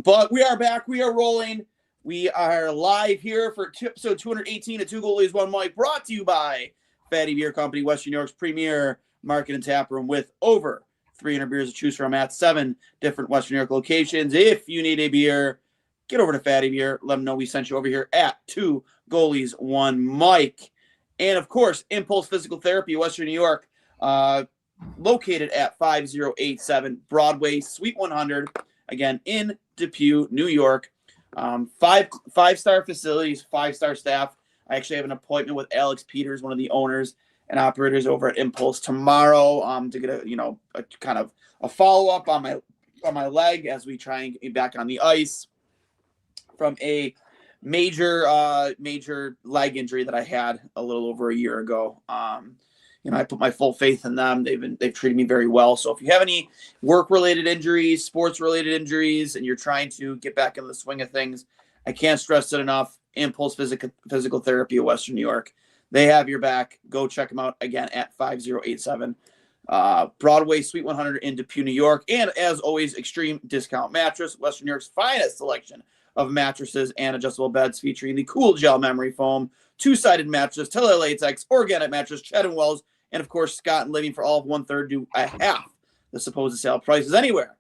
But we are back. We are rolling. We are live here for episode 218 of Two Goalies, One Mic, brought to you by Fatty Beer Company, Western New York's premier market and tap room with over 300 beers to choose from at 7 different Western New York locations. If you need a beer, get over to Fatty Beer. Let them know we sent you over here at Two Goalies, One Mic. And, of course, Impulse Physical Therapy, Western New York, located at 5087 Broadway, Suite 100, again, in Depew, New York. Five-star facilities, 5-star staff. I actually have an appointment with Alex Peters, one of the owners and operators over at Impulse tomorrow, to get a kind of a follow-up on my leg as we try and get back on the ice from a major leg injury that I had a little over a year ago. I put my full faith in them. They've treated me very well. So if you have any work-related injuries, sports-related injuries, and you're trying to get back into the swing of things, I can't stress it enough. Impulse Physical Therapy of Western New York. They have your back. Go check them out again at 5087 Broadway, Suite 100 in Depew, New York. And as always, Extreme Discount Mattress, Western New York's finest selection of mattresses and adjustable beds featuring the Cool Gel Memory Foam, two-sided mattress, Tele Latex, organic mattress, Ched and Wells, and of course, Scott and Living for all of 1/3 to a half the supposed sale prices anywhere.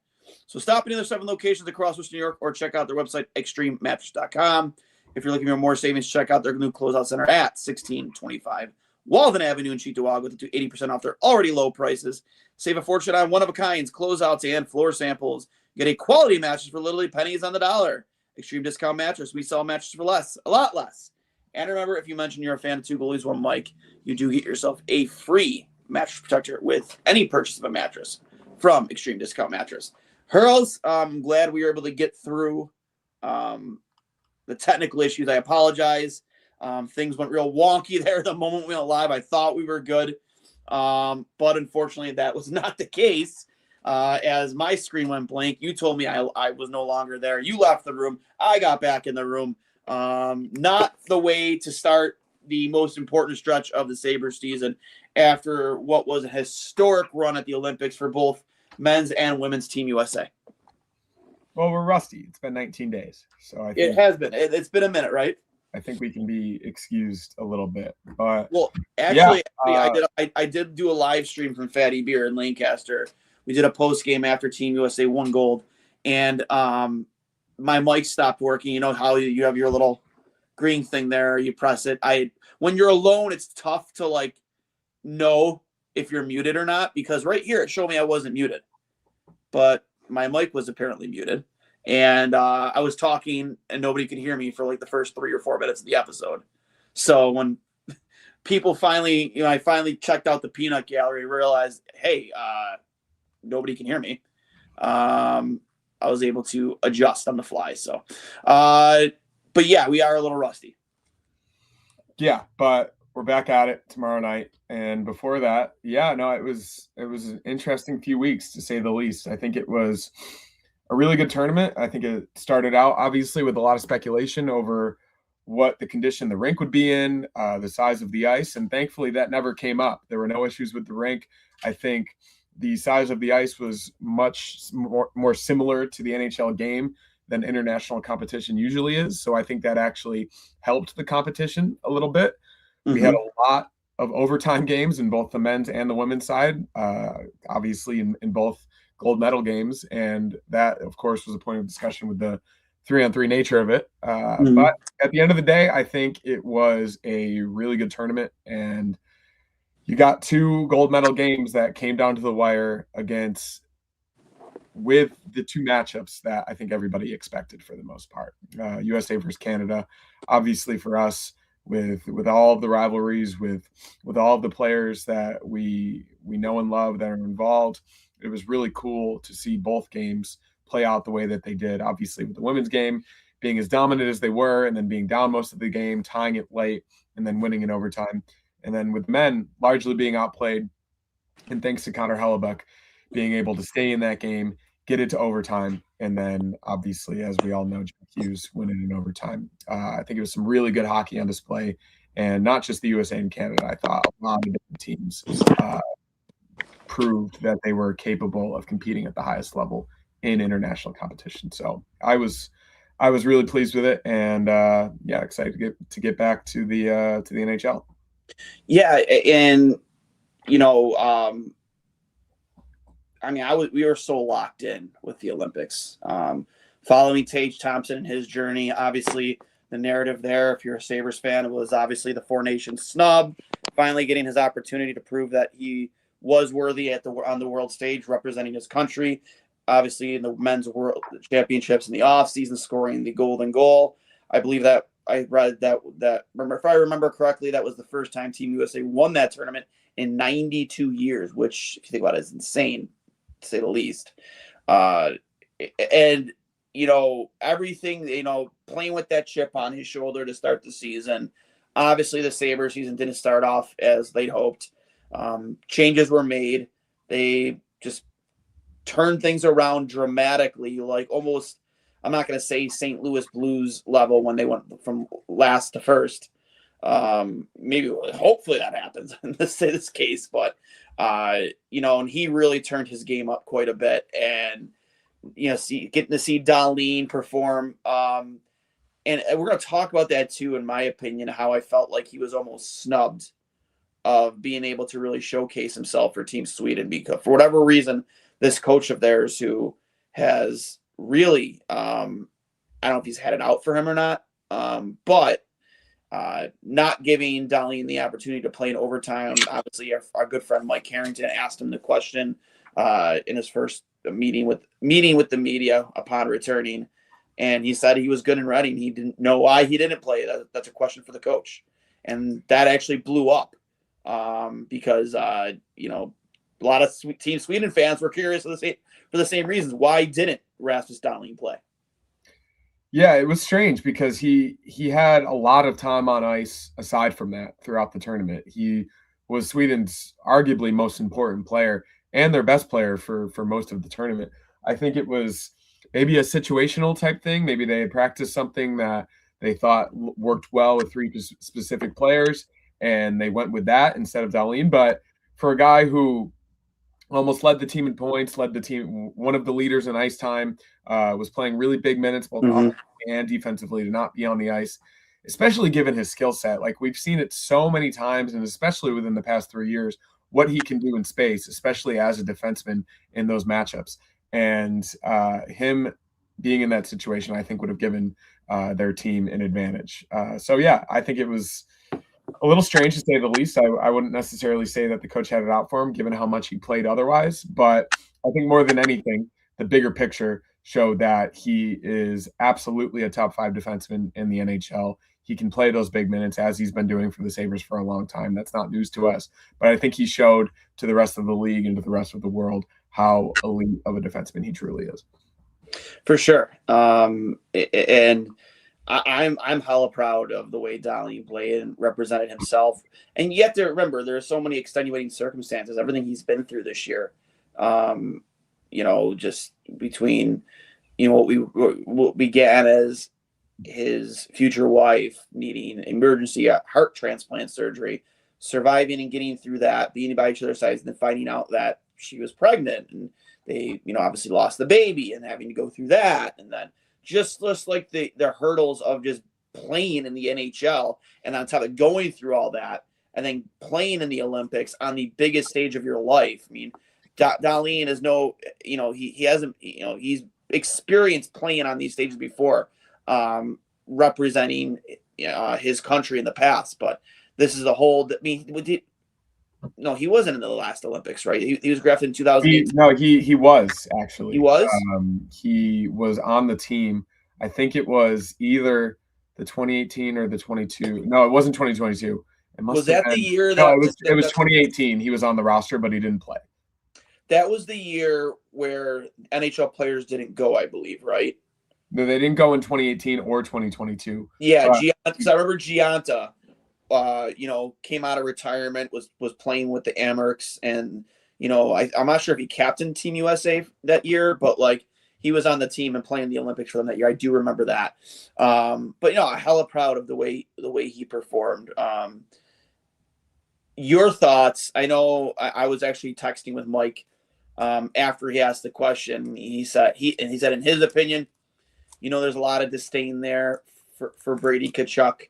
So stop in the other 7 locations across Western New York or check out their website, extrememattress.com. If you're looking for more savings, check out their new closeout center at 1625 Walden Avenue in Cheektowaga with up to 80% off their already low prices. Save a fortune on one-of-a-kinds, closeouts, and floor samples. Get a quality mattress for literally pennies on the dollar. Extreme Discount Mattress. We sell mattresses for less, a lot less. And remember, if you mention you're a fan of Two Goalies, One Mic, you do get yourself a free mattress protector with any purchase of a mattress from Extreme Discount Mattress. Hurls, I'm glad we were able to get through the technical issues. I apologize. Things went real wonky there the moment we went live. I thought we were good, but unfortunately that was not the case. As my screen went blank, you told me I was no longer there. You left the room. I got back in the room. Not the way to start the most important stretch of the Sabres season after what was a historic run at the Olympics for both men's and women's Team USA. Well, we're rusty. It's been 19 days. So I think it has been. It's been a minute, right? I think we can be excused a little bit. But well, actually, I did do a live stream from Fatty Beer in Lancaster. We did a post game after Team USA won gold, and my mic stopped working. You know how you have your little green thing there. You press it. When you're alone, it's tough to know if you're muted or not, because right here it showed me I wasn't muted, but my mic was apparently muted, and I was talking and nobody could hear me for the first 3 or 4 minutes of the episode. So when people finally, I finally checked out the peanut gallery, realized, hey, nobody can hear me. I was able to adjust on the fly. So, but yeah, we are a little rusty. Yeah, but we're back at it tomorrow night. And before that, it was an interesting few weeks, to say the least. I think it was a really good tournament. I think it started out, obviously, with a lot of speculation over what the condition the rink would be in, the size of the ice, and thankfully that never came up. There were no issues with the rink. I think the size of the ice was much more similar to the NHL game than international competition usually is. So I think that actually helped the competition a little bit. Mm-hmm. We had a lot of overtime games in both the men's and the women's side, obviously in both gold medal games. And that, of course, was a point of discussion with the 3-on-3 nature of it. But at the end of the day, I think it was a really good tournament. And you got 2 gold medal games that came down to the wire with the 2 matchups that I think everybody expected for the most part. USA versus Canada, obviously for us, with all of the rivalries, with all of the players that we know and love that are involved, it was really cool to see both games play out the way that they did. Obviously, with the women's game being as dominant as they were, and then being down most of the game, tying it late, and then winning in overtime. And then with men largely being outplayed, and thanks to Connor Hellebuck being able to stay in that game, get it to overtime, and then obviously, as we all know, Jack Hughes winning in overtime. I think it was some really good hockey on display, and not just the USA and Canada. I thought a lot of different teams proved that they were capable of competing at the highest level in international competition. So I was really pleased with it, and excited to get back to the NHL. Yeah, and we were so locked in with the Olympics. Following Tage Thompson and his journey, obviously the narrative there, if you're a Sabres fan, was obviously the Four Nations snub, finally getting his opportunity to prove that he was worthy on the world stage representing his country. Obviously in the men's world championships in the offseason, scoring the golden goal. I believe that I read that if I remember correctly, that was the first time Team USA won that tournament in 92 years, which, if you think about it, is insane, to say the least. And everything, playing with that chip on his shoulder to start the season. Obviously, the Sabres season didn't start off as they'd hoped. Changes were made. They just turned things around dramatically, like almost, I'm not going to say St. Louis Blues level when they went from last to first. Maybe, hopefully that happens in this case, but, and he really turned his game up quite a bit, and, getting to see Dahlin perform. And we're going to talk about that too, in my opinion, how I felt like he was almost snubbed of being able to really showcase himself for Team Sweden, because for whatever reason, this coach of theirs who has really, I don't know if he's had it out for him or not, but not giving Dahlin the opportunity to play in overtime. Obviously, our good friend Mike Harrington asked him the question in his first meeting with the media upon returning, and he said he was good and ready. And he didn't know why he didn't play. That's a question for the coach, and that actually blew up because a lot of Team Sweden fans were curious for the same reasons. Why didn't Rasmus Dahlin play? Yeah, it was strange because he had a lot of time on ice aside from that throughout the tournament. He was Sweden's arguably most important player and their best player for most of the tournament. I think it was maybe a situational type thing. Maybe they had practiced something that they thought worked well with three specific players, and they went with that instead of Dahlin. But for a guy who almost led the team in points, led the team, one of the leaders in ice time, was playing really big minutes, both offensively and defensively, to not be on the ice, especially given his skill set. Like, we've seen it so many times, and especially within the past 3 years, what he can do in space, especially as a defenseman in those matchups. And him being in that situation, I think, would have given their team an advantage. I think it was a little strange, to say the least. I wouldn't necessarily say that the coach had it out for him, given how much he played otherwise. But I think more than anything, the bigger picture showed that he is absolutely a top 5 defenseman in the NHL. He can play those big minutes, as he's been doing for the Sabres for a long time. That's not news to us. But I think he showed to the rest of the league and to the rest of the world how elite of a defenseman he truly is. For sure. And I'm hella proud of the way Dahlin played and represented himself. And you have to remember, there are so many extenuating circumstances, everything he's been through this year. Just between, what began as his future wife needing emergency heart transplant surgery, surviving and getting through that, being by each other's sides, and then finding out that she was pregnant, and they, obviously lost the baby, and having to go through that, and then just like the hurdles of just playing in the NHL, and on top of going through all that, and then playing in the Olympics on the biggest stage of your life. I mean, Dahlin is he hasn't, he's experienced playing on these stages before, representing his country in the past, but this is a whole. I mean, no, he wasn't in the last Olympics, right? He was drafted in 2008. He was actually. He was. He was on the team. I think it was either the 2018 or the 22. No, it wasn't 2022. It must was that been, the year that? No, it was 2018. He was on the roster, but he didn't play. That was the year where NHL players didn't go, I believe, right? No, they didn't go in 2018 or 2022. Yeah, because I remember Gianta, came out of retirement, was playing with the Amherst, and I'm not sure if he captained Team USA that year, but like he was on the team and playing the Olympics for them that year. I do remember that. But I'm hella proud of the way he performed. your thoughts. I know I was actually texting with Mike after he asked the question. He said in his opinion, there's a lot of disdain there for Brady Tkachuk.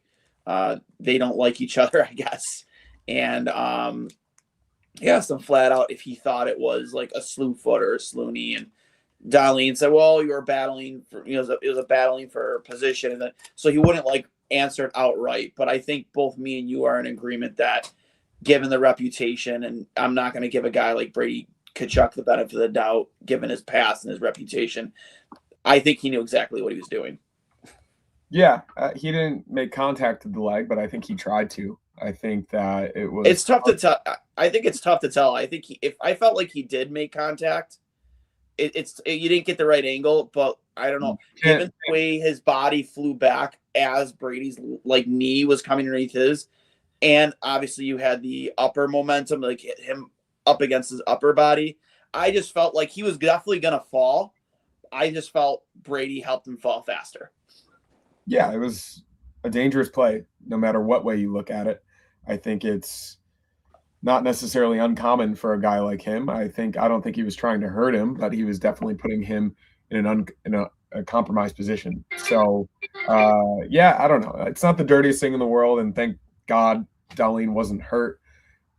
They don't like each other, I guess. And he asked him flat out if he thought it was like a slew foot or a slooney. And Darlene said, well, you were battling for, it was a battling for position. And then, so he wouldn't like answer it outright. But I think both me and you are in agreement that given the reputation, and I'm not going to give a guy like Brady Tkachuk the benefit of the doubt, given his past and his reputation, I think he knew exactly what he was doing. Yeah, he didn't make contact with the leg, but I think he tried to. I think that it was. It's tough to tell. I think it's tough to tell. I think if I felt like he did make contact, you didn't get the right angle, but I don't know. Given the way his body flew back as Brady's like knee was coming underneath his, and obviously you had the upper momentum, like hit him up against his upper body. I just felt like he was definitely gonna fall. I just felt Brady helped him fall faster. Yeah, it was a dangerous play, no matter what way you look at it. I think it's not necessarily uncommon for a guy like him. I don't think he was trying to hurt him, but he was definitely putting him in a compromised position. So, yeah, I don't know. It's not the dirtiest thing in the world, and thank God Darlene wasn't hurt,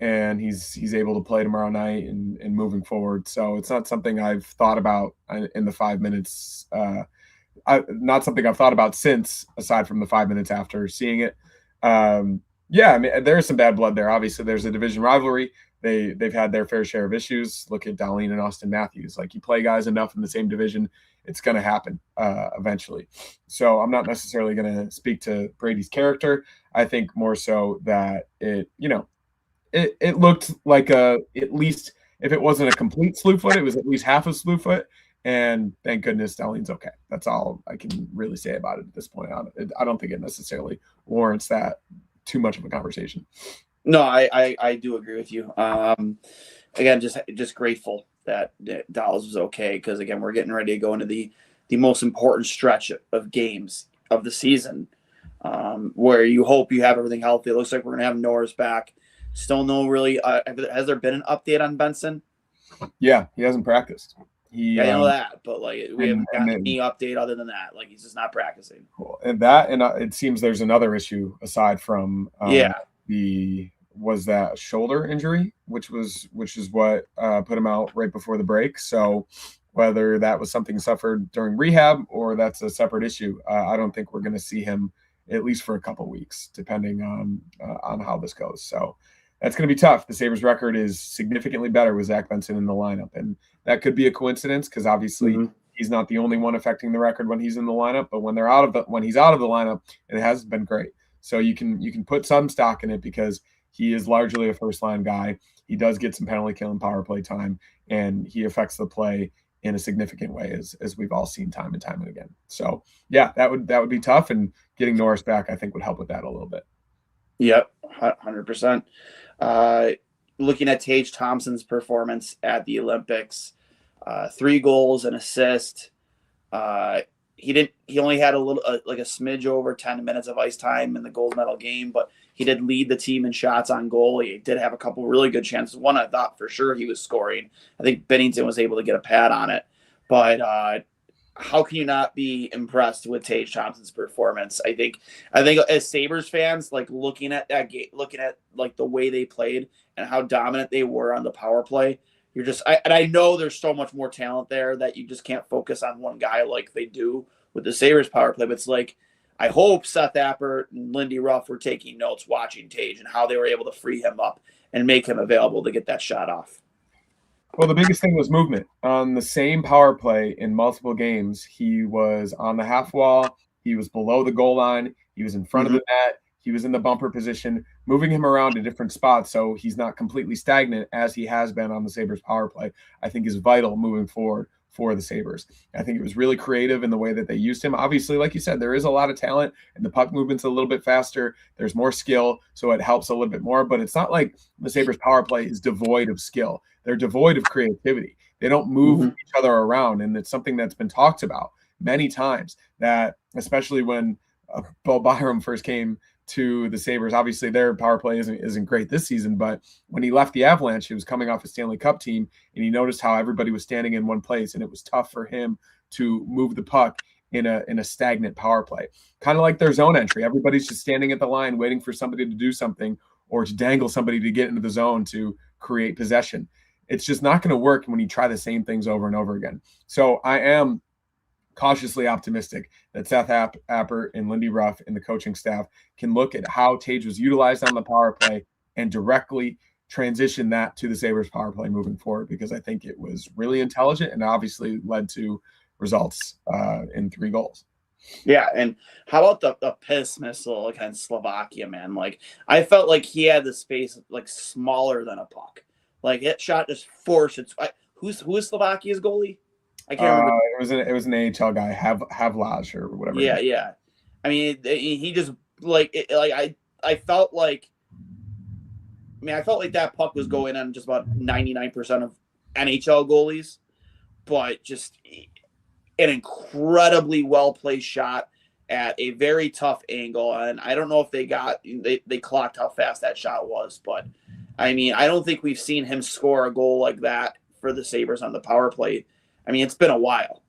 and he's able to play tomorrow night and moving forward. So it's not something I've thought about in the 5 minutes. Not something I've thought about since, aside from the 5 minutes after seeing it. Yeah, I mean, there's some bad blood there. Obviously, there's a division rivalry. They've had their fair share of issues. Look at Darlene and Austin Matthews. Like, you play guys enough in the same division, it's going to happen eventually. So I'm not necessarily going to speak to Brady's character. I think more so that it looked like at least if it wasn't a complete slew foot, it was at least half a slew foot. And thank goodness Darlene's okay. That's all I can really say about it at this point. I don't think it necessarily warrants that too much of a conversation. No, I do agree with you. Again, just grateful that Dallas was okay, because again, we're getting ready to go into the most important stretch of games of the season, where you hope you have everything healthy. It looks like we're gonna have Norris back. Still no really. Has there been an update on Benson? Yeah, he hasn't practiced. I know that, but like we haven't gotten any update other than that. Like, he's just not practicing. Cool. And it seems there's another issue aside from was that shoulder injury, which is what put him out right before the break. So whether that was something suffered during rehab or that's a separate issue, I don't think we're going to see him at least for a couple weeks, depending on how this goes. So that's going to be tough. The Sabres record is significantly better with Zach Benson in the lineup, and that could be a coincidence because obviously he's not the only one affecting the record when he's in the lineup. But when he's out of the lineup, it hasn't been great. So you can put some stock in it because he is largely a first line guy. He does get some penalty kill and power play time, and he affects the play in a significant way, as we've all seen time and time and again. So yeah, that would be tough, and getting Norris back, I think, would help with that a little bit. Yep, 100%. Looking at Tage Thompson's performance at the Olympics, 3 goals, an assist. He only had a little like a smidge over 10 minutes of ice time in the gold medal game, but he did lead the team in shots on goal. He did have a couple really good chances. One I thought for sure he was scoring. I think Bennington was able to get a pad on it, but how can you not be impressed with Tage Thompson's performance? I think as Sabres fans, like looking at that game, looking at like the way they played and how dominant they were on the power play, I know there's so much more talent there that you just can't focus on one guy like they do with the Sabres power play. But it's like, I hope Seth Appert and Lindy Ruff were taking notes watching Tage and how they were able to free him up and make him available to get that shot off. Well, the biggest thing was movement. On the same power play in multiple games, he was on the half wall, he was below the goal line, he was in front of the net, he was in the bumper position, moving him around to different spots so he's not completely stagnant as he has been on the Sabres power play, I think is vital moving forward for the Sabres. I think it was really creative in the way that they used him. Obviously, like you said, there is a lot of talent and the puck movement's a little bit faster. There's more skill, so it helps a little bit more, but it's not like the Sabres power play is devoid of skill. They're devoid of creativity. They don't move each other around, and it's something that's been talked about many times, that especially when Bill Byram first came to the Sabres. Obviously, their power play isn't great this season, but when he left the Avalanche, he was coming off a Stanley Cup team, and he noticed how everybody was standing in one place, and it was tough for him to move the puck in a stagnant power play. Kind of like their zone entry. Everybody's just standing at the line waiting for somebody to do something or to dangle somebody to get into the zone to create possession. It's just not going to work when you try the same things over and over again. So I am cautiously optimistic that Seth Appert and Lindy Ruff and the coaching staff can look at how Tage was utilized on the power play and directly transition that to the Sabres power play moving forward, because I think it was really intelligent and obviously led to results in 3 goals. Yeah, and how about the piss missile against Slovakia, man? Like, I felt like he had the space like smaller than a puck. Like, it shot just forced. Who is Slovakia's goalie? I can't remember. It was an AHL guy, Havlaj or whatever. Yeah. I mean, he just I felt like that puck was going on just about 99% of NHL goalies, but just an incredibly well placed shot at a very tough angle. And I don't know if they clocked how fast that shot was, but I mean, I don't think we've seen him score a goal like that for the Sabres on the power play. I mean, it's been a while.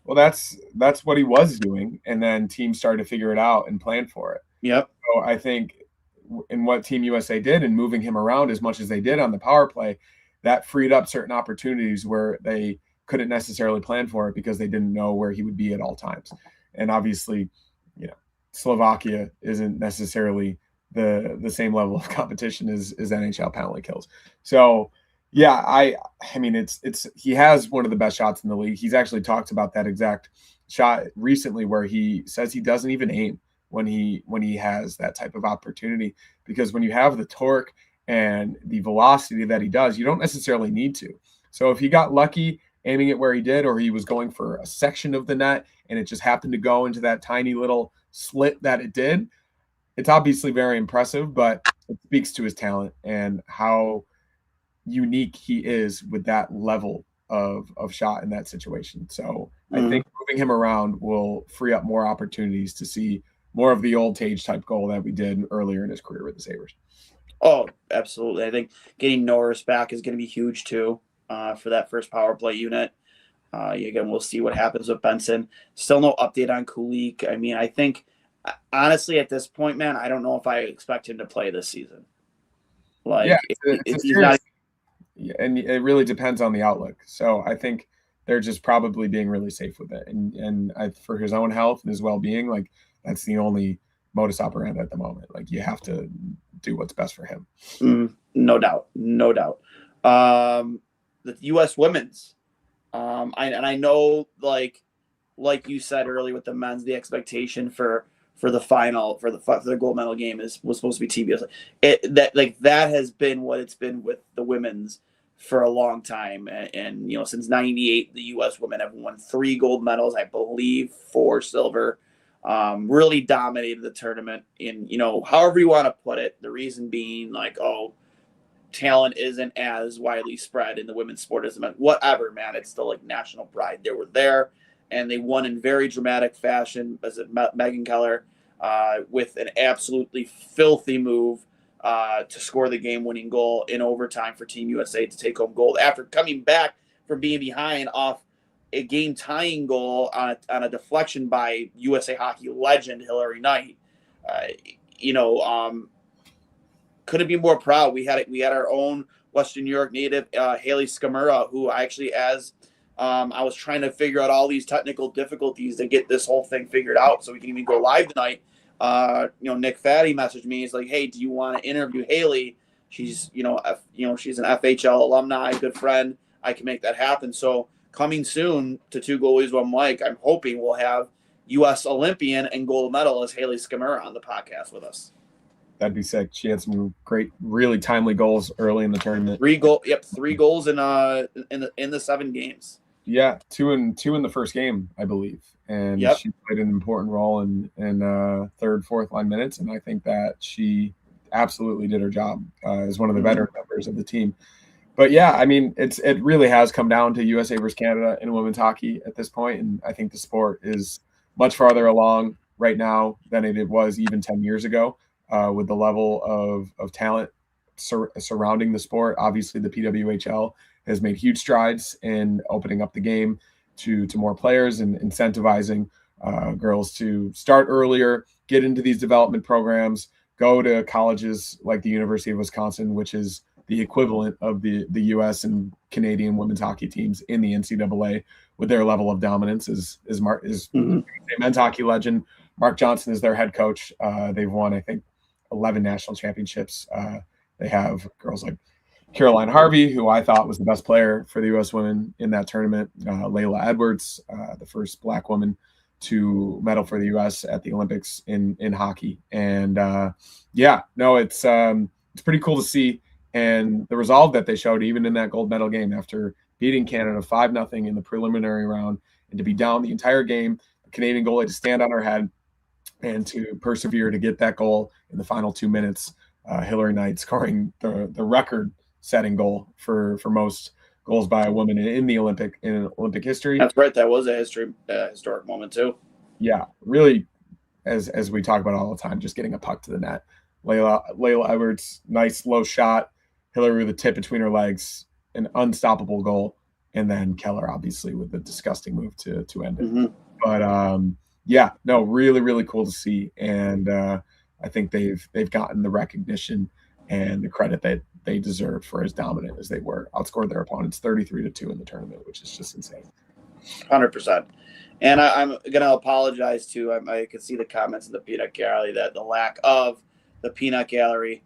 Well, that's what he was doing, and then teams started to figure it out and plan for it. Yep. So I think in what Team USA did and moving him around as much as they did on the power play, that freed up certain opportunities where they couldn't necessarily plan for it because they didn't know where he would be at all times. And obviously, Slovakia isn't necessarily the same level of competition as NHL penalty kills. So yeah, I mean, he has one of the best shots in the league. He's actually talked about that exact shot recently where he says he doesn't even aim when he has that type of opportunity, because when you have the torque and the velocity that he does, you don't necessarily need to. So if he got lucky aiming it where he did, or he was going for a section of the net and it just happened to go into that tiny little slit that it did, it's obviously very impressive, but it speaks to his talent and how unique he is with that level of shot in that situation. So I think moving him around will free up more opportunities to see more of the old Tage type goal that we did earlier in his career with the Sabres. Oh, absolutely. I think getting Norris back is going to be huge too for that first power play unit. Again, we'll see what happens with Benson. Still no update on Kulik. I mean, I think honestly at this point, man, I don't know if I expect him to play this season. Like, yeah, and it really depends on the outlook. So I think they're just probably being really safe with it, and for his own health and his well-being, like that's the only modus operandi at the moment. Like you have to do what's best for him. No doubt. The U.S. women's, I know, like you said earlier with the men's, the expectation for the final for the gold medal game was supposed to be TBS. That has been what it's been with the women's for a long time, and since '98, the U.S. women have won 3 gold medals, I believe 4 silver. Really dominated the tournament in however you want to put it. The reason being talent isn't as widely spread in the women's sport as the men. Whatever, man, it's still like national pride. They were there, and they won in very dramatic fashion. As Megan Keller with an absolutely filthy move to score the game-winning goal in overtime for Team USA to take home gold after coming back from being behind off a game-tying goal on a deflection by USA Hockey legend Hillary Knight. Couldn't be more proud. We had our own Western New York native, Haley Skamura, who I actually, as I was trying to figure out all these technical difficulties to get this whole thing figured out so we can even go live tonight. Nick Fatty messaged me. He's like, "Hey, do you want to interview Haley? She's, she's an FHL alumni, good friend. I can make that happen." So coming soon to Two Goalies, One Mic, I'm hoping we'll have U.S. Olympian and gold medalist Haley Skamura on the podcast with us. That'd be sick. She had some great, really timely goals early in the tournament. 3 goals in the 7 games. Yeah, two in the first game, I believe, and she played an important role in third, fourth line minutes, and I think that she absolutely did her job as one of the veteran members of the team. But yeah, I mean, it really has come down to USA versus Canada in women's hockey at this point, and I think the sport is much farther along right now than it was even 10 years ago. with the level of talent surrounding the sport. Obviously, the PWHL has made huge strides in opening up the game to more players and incentivizing girls to start earlier, get into these development programs, go to colleges like the University of Wisconsin, which is the equivalent of the U.S. and Canadian women's hockey teams in the NCAA with their level of dominance. Is men's hockey legend Mark Johnson is their head coach. They've won, I think, 11 national championships. They have girls like Caroline Harvey, who I thought was the best player for the U.S. women in that tournament. Layla Edwards, the first Black woman to medal for the U.S. at the Olympics in hockey. And it's pretty cool to see. And the resolve that they showed, even in that gold medal game, after beating Canada 5-0 in the preliminary round, and to be down the entire game, the Canadian goalie to stand on her head and to persevere to get that goal in the final 2 minutes. Hillary Knight scoring the record-setting goal for most goals by a woman in Olympic history. That's right. That was a historic moment too. Yeah, really, as we talk about all the time, just getting a puck to the net. Layla Edwards, nice low shot. Hillary with a tip between her legs, an unstoppable goal, and then Keller obviously with the disgusting move to end it. Mm-hmm. But really, really cool to see, and I think they've gotten the recognition and the credit that they deserve for as dominant as they were. Outscored their opponents 33-2 in the tournament, which is just insane. 100%. And I'm going to apologize too. I could see the comments in the peanut gallery that the lack of the peanut gallery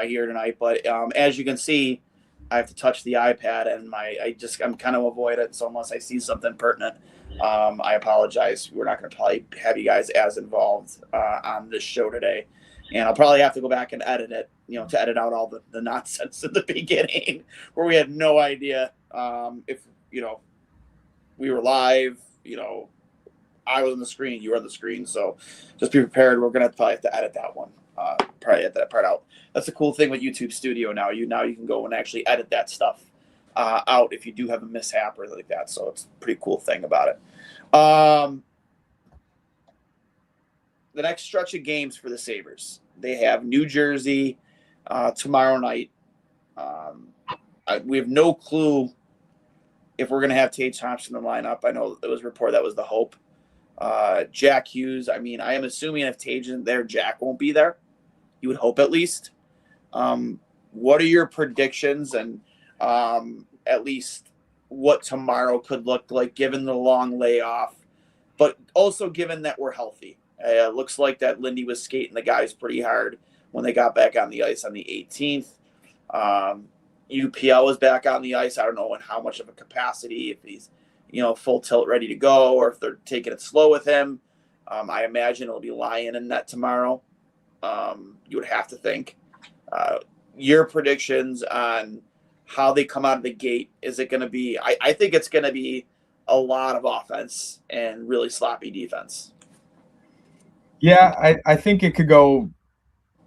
here tonight. But as you can see, I have to touch the iPad, and I'm kind of avoidant. So unless I see something pertinent, I apologize. We're not going to probably have you guys as involved on this show today. And I'll probably have to go back and edit it, to edit out all the nonsense at the beginning where we had no idea if, we were live, I was on the screen, you were on the screen. So just be prepared. We're going to probably have to edit that one. Probably edit that part out. That's the cool thing with YouTube Studio now. You can go and actually edit that stuff out if you do have a mishap or like that. So it's a pretty cool thing about it. The next stretch of games for the Sabres, they have New Jersey tomorrow night. We have no clue if we're going to have Tage Thompson in the lineup. I know it was reported that was the hope. Jack Hughes, I am assuming if Tage isn't there, Jack won't be there. You would hope at least. What are your predictions and at least what tomorrow could look like given the long layoff, but also given that we're healthy? It looks like that Lindy was skating the guys pretty hard when they got back on the ice on the 18th. UPL was back on the ice. I don't know in how much of a capacity, if he's, full tilt ready to go, or if they're taking it slow with him. I imagine it'll be Lyon in net tomorrow. You would have to think. Your predictions on how they come out of the gate, is it going to be, I think it's going to be a lot of offense and really sloppy defense. Yeah, I think it could go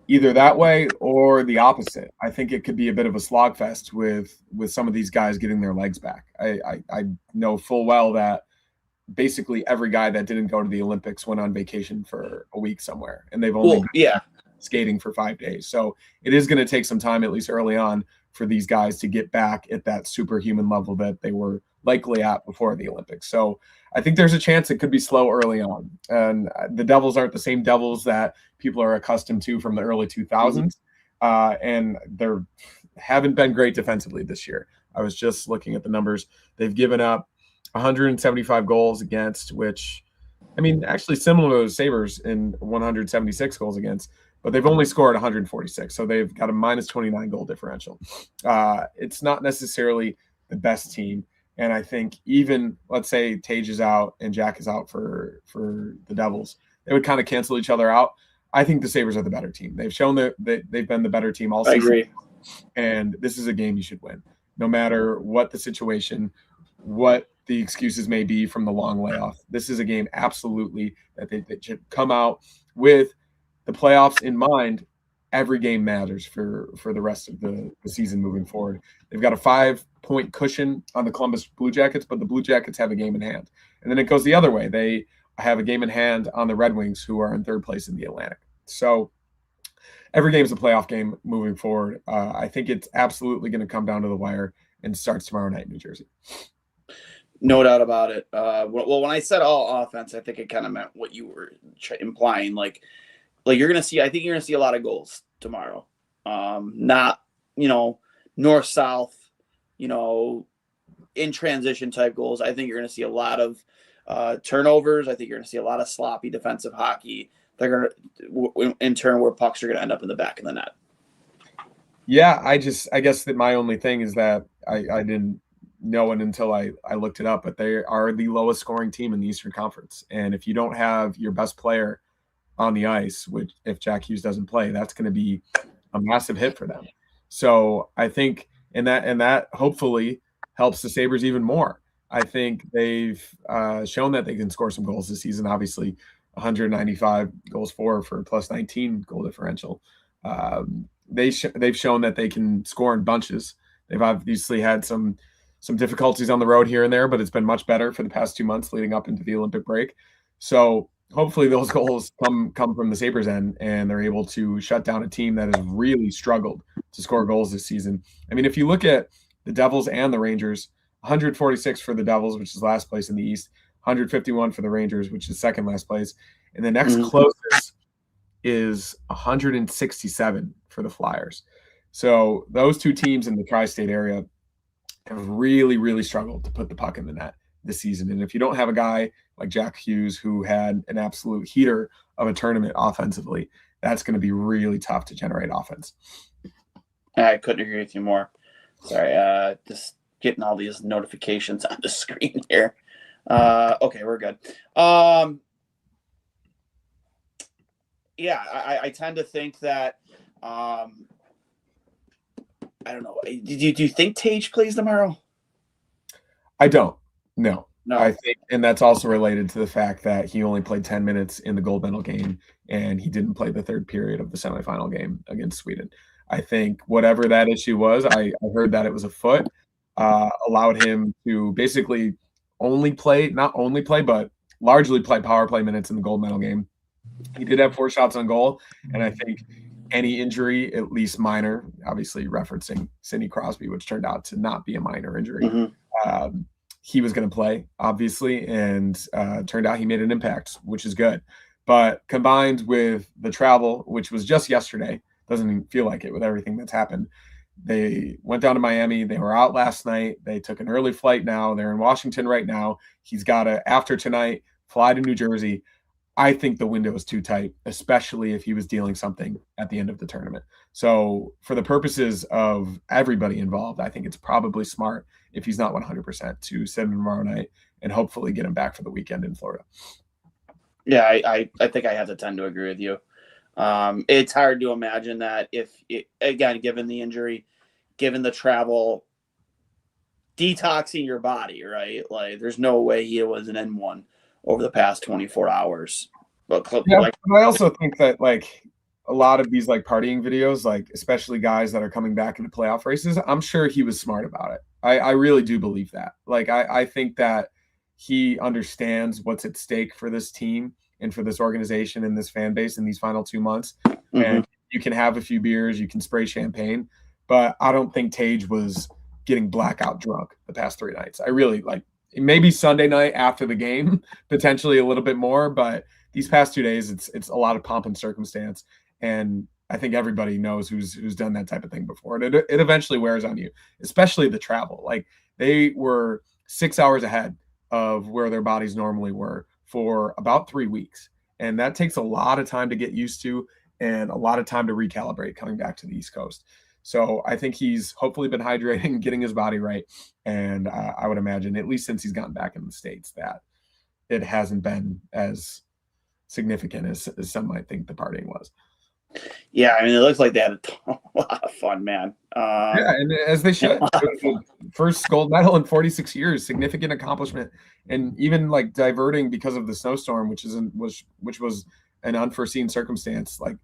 either that way or the opposite. I think it could be a bit of a slogfest with some of these guys getting their legs back. I know full well that basically every guy that didn't go to the Olympics went on vacation for a week somewhere, and they've only been skating for 5 days. So it is going to take some time, at least early on, for these guys to get back at that superhuman level that they were likely at before the Olympics. So I think there's a chance it could be slow early on. And the Devils aren't the same Devils that people are accustomed to from the early 2000s. And they haven't been great defensively this year. I was just looking at the numbers. They've given up 175 goals against, which, actually similar to the Sabres in 176 goals against, but they've only scored 146. So they've got a minus 29 goal differential. It's not necessarily the best team. And I think even, let's say Tage is out and Jack is out for the Devils, they would kind of cancel each other out. I think the Sabres are the better team. They've shown that they've been the better team all season. I agree. And this is a game you should win, no matter what the situation, what the excuses may be from the long layoff. This is a game absolutely that they should come out with the playoffs in mind. Every game matters for the rest of the season moving forward. They've got a 5-point cushion on the Columbus Blue Jackets, but the Blue Jackets have a game in hand. And then it goes the other way. They have a game in hand on the Red Wings, who are in third place in the Atlantic. So every game's a playoff game moving forward. I think it's absolutely going to come down to the wire and starts tomorrow night in New Jersey. No doubt about it. Well, when I said all offense, I think it kind of meant what you were implying. Like you're gonna see. I think you're gonna see a lot of goals tomorrow. Not north south. In transition type goals. I think you're gonna see a lot of turnovers. I think you're gonna see a lot of sloppy defensive hockey. They're gonna, in turn, where pucks are gonna end up in the back of the net. Yeah, I guess that my only thing is that I didn't know it until I looked it up, but they are the lowest scoring team in the Eastern Conference. And if you don't have your best player on the ice, which if Jack Hughes doesn't play, that's going to be a massive hit for them. So I think and that hopefully helps the Sabres even more. I think they've shown that they can score some goals this season. Obviously, 195 goals for plus 19 goal differential. They've shown that they can score in bunches. They've obviously had some difficulties on the road here and there, but it's been much better for the past 2 months leading up into the Olympic break. So hopefully those goals come from the Sabres end, and they're able to shut down a team that has really struggled to score goals this season. I mean, if you look at the Devils and the Rangers, 146 for the Devils, which is last place in the East, 151 for the Rangers, which is second last place. And the next closest is 167 for the Flyers. So those two teams in the tri-state area have really, really struggled to put the puck in the net this season. And if you don't have a guy like Jack Hughes, who had an absolute heater of a tournament offensively, that's going to be really tough to generate offense. I couldn't agree with you more. Sorry, just getting all these notifications on the screen here. Okay, we're good. Yeah, I tend to think that I don't know. Do you think Tage plays tomorrow? I don't. No. No. I think, and that's also related to the fact that he only played 10 minutes in the gold medal game, and he didn't play the third period of the semifinal game against Sweden. I think whatever that issue was, I heard that it was a foot, allowed him to basically not only play, but largely play power play minutes in the gold medal game. He did have 4 shots on goal, and I think any injury, at least minor, obviously referencing Sidney Crosby, which turned out to not be a minor injury, he was going to play, obviously, and turned out he made an impact, which is good. But combined with the travel, which was just yesterday, doesn't even feel like it with everything that's happened. They went down to Miami. They were out last night. They took an early flight now. They're in Washington right now. He's got to, after tonight, fly to New Jersey. I think the window is too tight, especially if he was dealing something at the end of the tournament. So for the purposes of everybody involved, I think it's probably smart, if he's not 100%, to send him tomorrow night and hopefully get him back for the weekend in Florida. Yeah, I think I have to tend to agree with you. It's hard to imagine that again, given the injury, given the travel, detoxing your body, right? Like, there's no way he was an N1 over the past 24 hours. But I also think that, like, a lot of these, like, partying videos, like, especially guys that are coming back into playoff races, I'm sure he was smart about it. I really do believe that. Like, I think that he understands what's at stake for this team and for this organization and this fan base in these final 2 months. And you can have a few beers, you can spray champagne, but I don't think Tage was getting blackout drunk the past 3 nights. I really, like, maybe Sunday night after the game, potentially a little bit more, but these past 2 days, it's a lot of pomp and circumstance. And I think everybody knows who's done that type of thing before. And it eventually wears on you, especially the travel. Like, they were 6 hours ahead of where their bodies normally were for about 3 weeks. And that takes a lot of time to get used to and a lot of time to recalibrate coming back to the East Coast. So I think he's hopefully been hydrating, getting his body right. And I would imagine, at least since he's gotten back in the States, that it hasn't been as significant as some might think the partying was. Yeah, I mean, it looks like they had a lot of fun, man. Yeah, and as they should. First gold medal in 46 years, significant accomplishment. And even, like, diverting because of the snowstorm, which was an unforeseen circumstance, like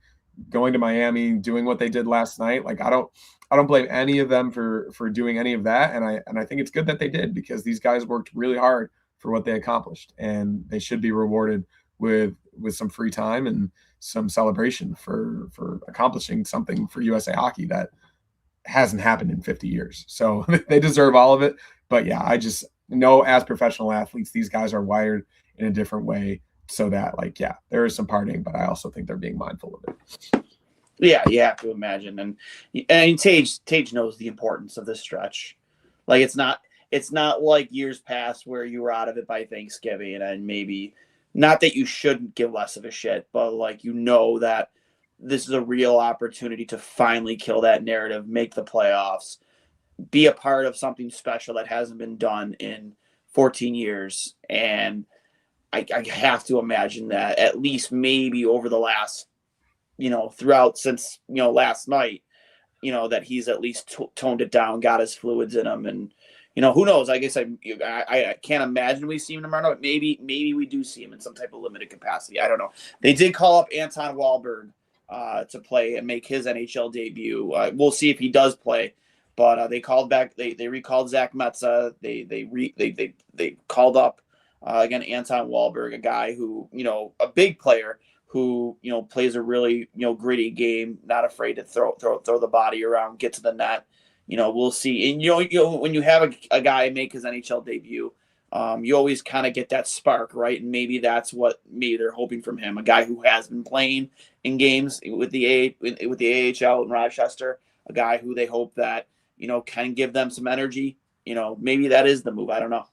going to Miami, doing what they did last night. Like, I don't blame any of them for doing any of that. And I think it's good that they did, because these guys worked really hard for what they accomplished, and they should be rewarded with with some free time and some celebration for accomplishing something for USA Hockey that hasn't happened in 50 years. So they deserve all of it. But yeah, I just know as professional athletes, these guys are wired in a different way so that, like, yeah, there is some partying, but I also think they're being mindful of it. Yeah, you have to imagine. And Tage knows the importance of this stretch. Like it's not like years past where you were out of it by Thanksgiving and maybe not that you shouldn't give less of a shit, but like that this is a real opportunity to finally kill that narrative, make the playoffs, be a part of something special that hasn't been done in 14 years. And I have to imagine that at least maybe over the last, throughout since, last night, that he's at least toned it down, got his fluids in him. And, who knows? I guess I can't imagine we see him tomorrow, but maybe we do see him in some type of limited capacity. I don't know. They did call up Anton Wahlberg to play and make his NHL debut. We'll see if he does play. But they called back. They recalled Zach Metza. They called up again Anton Wahlberg, a guy who a big player who plays a really gritty game, not afraid to throw the body around, get to the net. We'll see. And when you have a guy make his NHL debut, you always kind of get that spark, right? And maybe that's what they're hoping from him, a guy who has been playing in games with the AHL in Rochester, a guy who they hope that can give them some energy. Maybe that is the move. I don't know.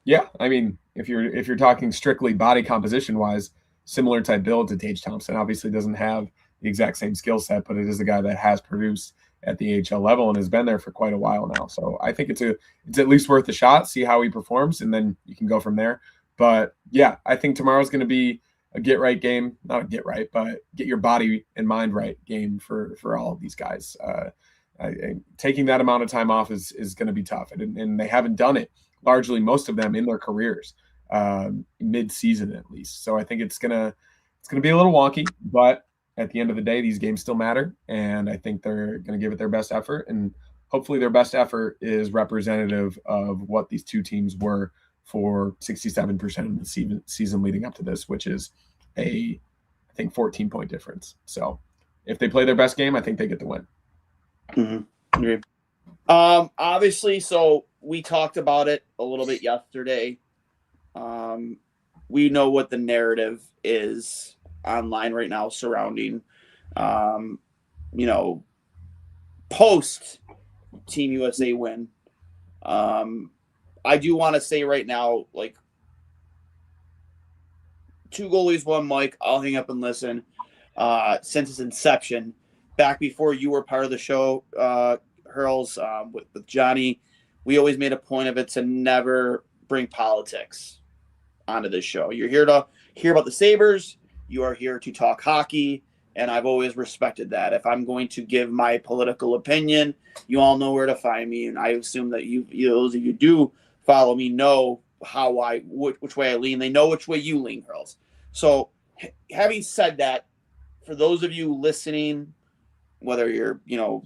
Yeah, I mean, if you're talking strictly body composition wise, similar type build to Tage Thompson. Obviously doesn't have the exact same skill set, but it is a guy that has produced at the AHL level and has been there for quite a while now. So I think it's at least worth a shot, see how he performs, and then you can go from there. But yeah, I think tomorrow's going to be a get right game, not a get right, but get your body and mind right game for all of these guys. Taking that amount of time off is going to be tough, and they haven't done it largely, most of them in their careers, mid-season at least. So I think it's gonna be a little wonky, but at the end of the day, these games still matter, and I think they're going to give it their best effort, and hopefully their best effort is representative of what these two teams were for 67% of the season leading up to this, which is I think 14-point difference. So if they play their best game, I think they get the win. Mm-hmm. Agreed. Obviously, so we talked about it a little bit yesterday. We know what the narrative is online right now surrounding, post Team USA win. I do want to say right now, like, 2 goalies, 1 mic. I'll hang up and listen. Since its inception, back before you were part of the show, Hurls, with Johnny, we always made a point of it to never bring politics onto this show. You're here to hear about the Sabres. You are here to talk hockey, and I've always respected that. If I'm going to give my political opinion, you all know where to find me, and I assume that those of you do follow me know which way I lean. They know which way you lean, Hurls. So, having said that, for those of you listening, whether you're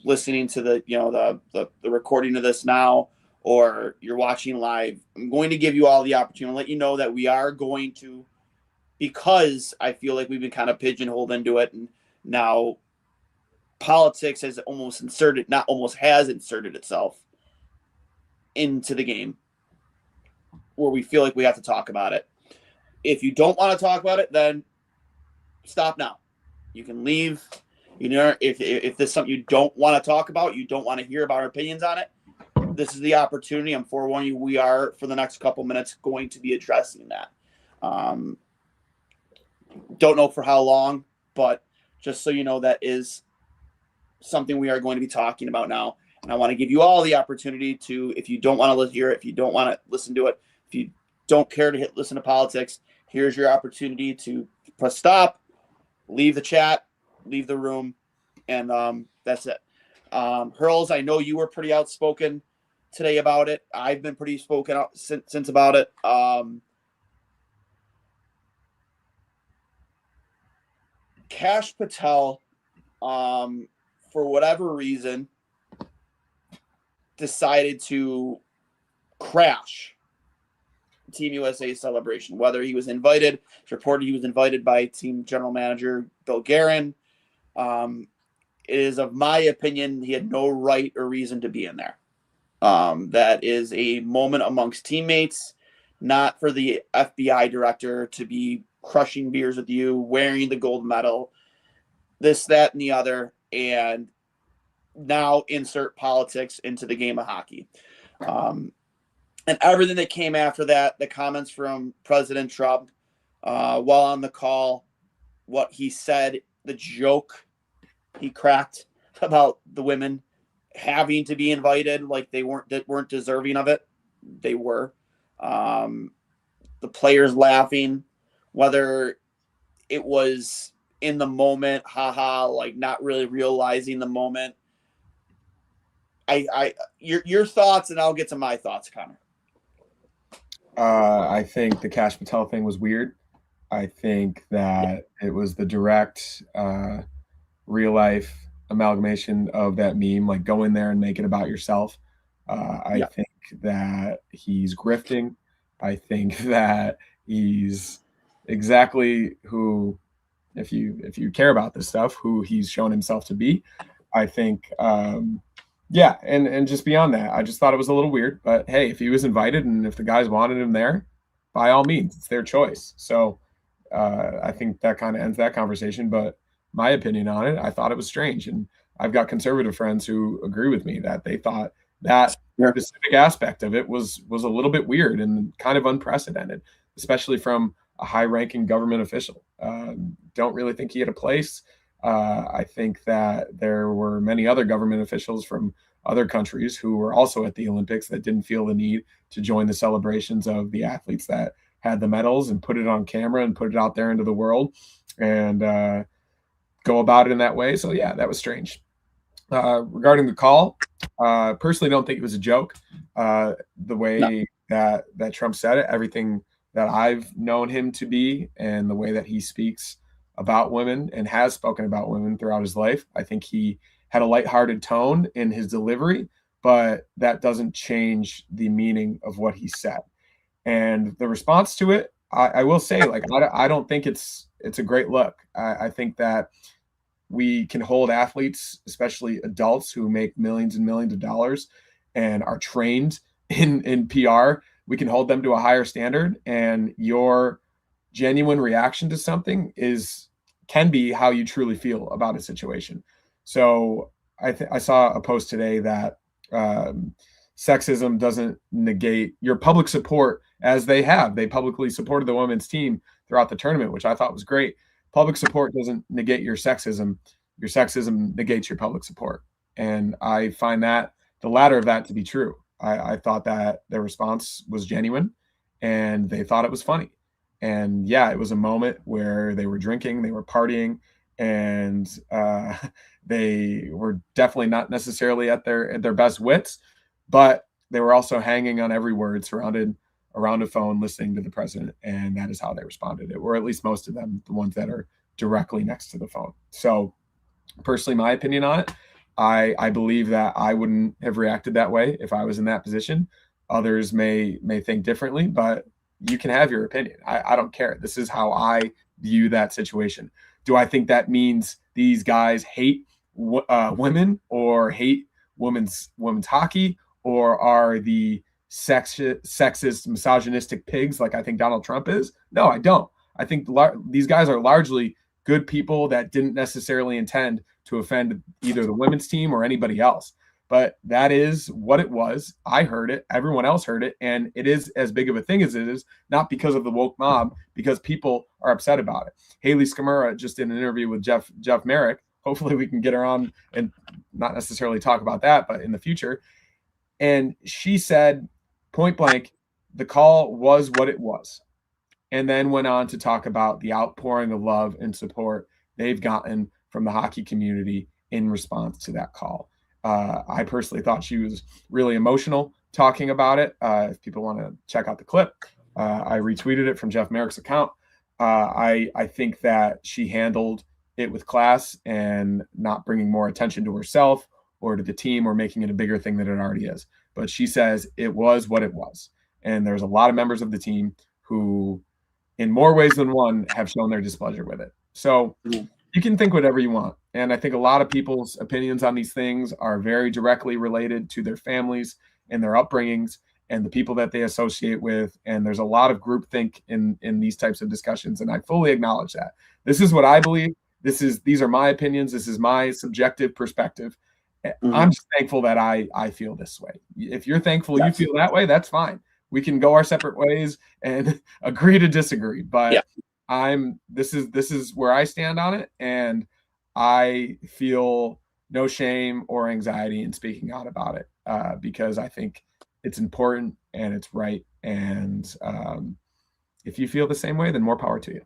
listening to the recording of this now or you're watching live, I'm going to give you all the opportunity to let you know that we are going to, because I feel like we've been kind of pigeonholed into it, and now politics has has inserted itself into the game where we feel like we have to talk about it. If you don't want to talk about it, then stop now. You can leave. If this is something you don't want to talk about, you don't want to hear about our opinions on it, this is the opportunity. I'm forewarning you, we are, for the next couple minutes, going to be addressing that. Don't know for how long, but just so you know, that is something we are going to be talking about now. And I want to give you all the opportunity to, if you don't want to hear it, if you don't want to listen to it, if you don't care to listen to politics, here's your opportunity to press stop, leave the chat, leave the room, and that's it. Hurls, I know you were pretty outspoken today about it. I've been pretty spoken out since about it. Kash Patel, for whatever reason, decided to crash Team USA celebration, whether he was invited. It's reported he was invited by team general manager Bill Guerin. It is, of my opinion, he had no right or reason to be in there. That is a moment amongst teammates, not for the FBI director to be crushing beers with you, wearing the gold medal, this, that, and the other, and now insert politics into the game of hockey. And everything that came after that, the comments from President Trump while on the call, what he said, the joke he cracked about the women having to be invited, like they weren't deserving of it. They were. The players laughing, whether it was in the moment, haha, like not really realizing the moment. Your thoughts, and I'll get to my thoughts, Connor. I think the Cash Patel thing was weird. I think that it was the direct real life amalgamation of that meme, like go in there and make it about yourself. I think that he's grifting. I think that he's exactly who, if you care about this stuff, who he's shown himself to be. I think yeah, and just beyond that, I just thought it was a little weird. But hey, if he was invited and if the guys wanted him there, by all means, it's their choice. So I think that kind of ends that conversation. But my opinion on it, I thought it was strange. And I've got conservative friends who agree with me that they thought that specific aspect of it was a little bit weird and kind of unprecedented, especially from a high-ranking government official. Don't really think he had a place. I think that there were many other government officials from other countries who were also at the Olympics that didn't feel the need to join the celebrations of the athletes that had the medals and put it on camera and put it out there into the world and go about it in that way. So yeah, that was strange. Regarding the call, personally don't think it was a joke. The way that Trump said it, everything that I've known him to be and the way that he speaks about women and has spoken about women throughout his life, I think he had a lighthearted tone in his delivery, but that doesn't change the meaning of what he said. And the response to it, I will say, like, I don't think it's a great look. I think that we can hold athletes, especially adults who make millions and millions of dollars and are trained in PR, we can hold them to a higher standard. And your genuine reaction to something can be how you truly feel about a situation. So I saw a post today that sexism doesn't negate your public support, as they publicly supported the women's team throughout the tournament, which I thought was great. Public support doesn't negate your sexism. Your sexism negates your public support. And I find that the latter of that to be true. I thought that their response was genuine and they thought it was funny. And yeah, it was a moment where they were drinking, they were partying, and they were definitely not necessarily at their best wits, but they were also hanging on every word, surrounded around a phone, listening to the president. And that is how they responded, or at least most of them, the ones that are directly next to the phone. So personally, my opinion on it, I believe that I wouldn't have reacted that way if I was in that position. Others may think differently, but you can have your opinion. I don't care. This is how I view that situation. Do I think that means these guys hate women or hate women's hockey, or are the sexist, misogynistic pigs like I think Donald Trump is? No, I don't. I think these guys are largely good people that didn't necessarily intend to offend either the women's team or anybody else. But that is what it was. I heard it. Everyone else heard it. And it is as big of a thing as it is, not because of the woke mob, because people are upset about it. Haley Skamura just did an interview with Jeff Merrick. Hopefully we can get her on and not necessarily talk about that, but in the future. And she said, point blank, the call was what it was. And then went on to talk about the outpouring of love and support they've gotten from the hockey community in response to that call. I personally thought she was really emotional talking about it. If people want to check out the clip, I retweeted it from Jeff Merrick's account. I think that she handled it with class and not bringing more attention to herself or to the team or making it a bigger thing than it already is. But she says it was what it was. And there's a lot of members of the team who, in more ways than one, have shown their displeasure with it. So you can think whatever you want. And I think a lot of people's opinions on these things are very directly related to their families and their upbringings and the people that they associate with. And there's a lot of groupthink in these types of discussions. And I fully acknowledge that. This is what I believe. These are my opinions. This is my subjective perspective. I'm just thankful that I feel this way. If you're thankful you feel that way, that's fine. We can go our separate ways and agree to disagree. But this is where I stand on it, and I feel no shame or anxiety in speaking out about it because I think it's important and it's right. And if you feel the same way, then more power to you.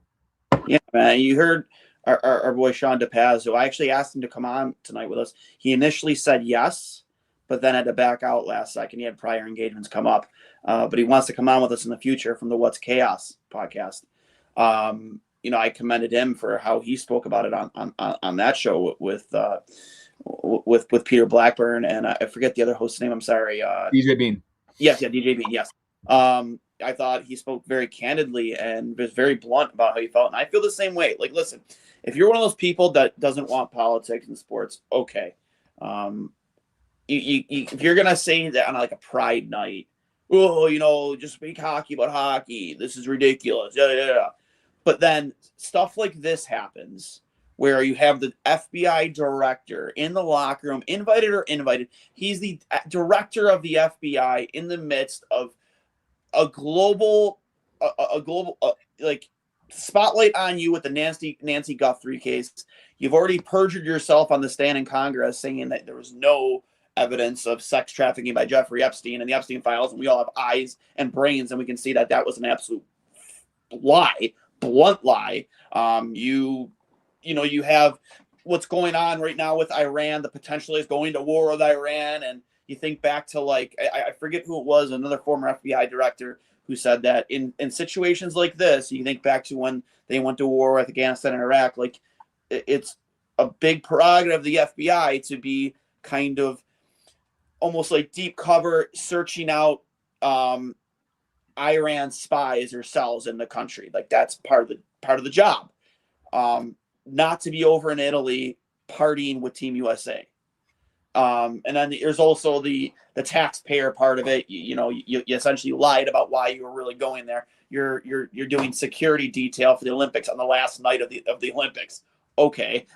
Yeah, man. You heard our boy Sean DePazzo. I actually asked him to come on tonight with us. He initially said yes, but then had to back out last second. He had prior engagements come up. But he wants to come on with us in the future from the What's Chaos podcast. I commended him for how he spoke about it on that show with Peter Blackburn, and I forget the other host's name. I'm sorry. DJ Bean. Yes, DJ Bean. Yes. I thought he spoke very candidly and was very blunt about how he felt, and I feel the same way. Like, listen, if you're one of those people that doesn't want politics in sports, okay. If you're gonna say that on like a pride night, just speak hockey about hockey. This is ridiculous. Yeah. But then stuff like this happens where you have the FBI director in the locker room, invited or invited. He's the director of the FBI in the midst of a global spotlight on you with the Nancy Guthrie case. You've already perjured yourself on the stand in Congress saying that there was no evidence of sex trafficking by Jeffrey Epstein and the Epstein files, and we all have eyes and brains, and we can see that was an absolute lie, blunt lie. You have what's going on right now with Iran, the potential is going to war with Iran, and you think back to I forget who it was, another former FBI director who said that in situations like this, you think back to when they went to war with Afghanistan and Iraq, it's a big prerogative of the FBI to be kind of almost like deep cover searching out Iran spies or cells in the country. Like, that's part of the job. Not to be over in Italy partying with Team USA. And then there's also the taxpayer part of it. You essentially lied about why you were really going there. You're doing security detail for the Olympics on the last night of the Olympics. Okay.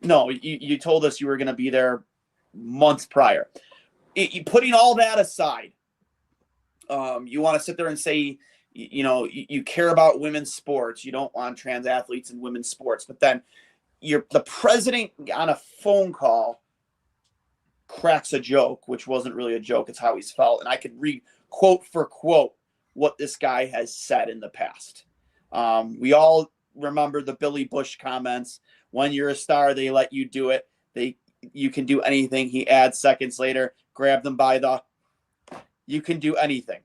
No, you told us you were going to be there months prior. Putting all that aside, you want to sit there and say, you care about women's sports. You don't want trans athletes in women's sports, but then the president on a phone call cracks a joke, which wasn't really a joke. It's how he's felt. And I could read quote for quote what this guy has said in the past. We all remember the Billy Bush comments. When you're a star, they let you do it. You can do anything. He adds seconds later, grab them by you can do anything.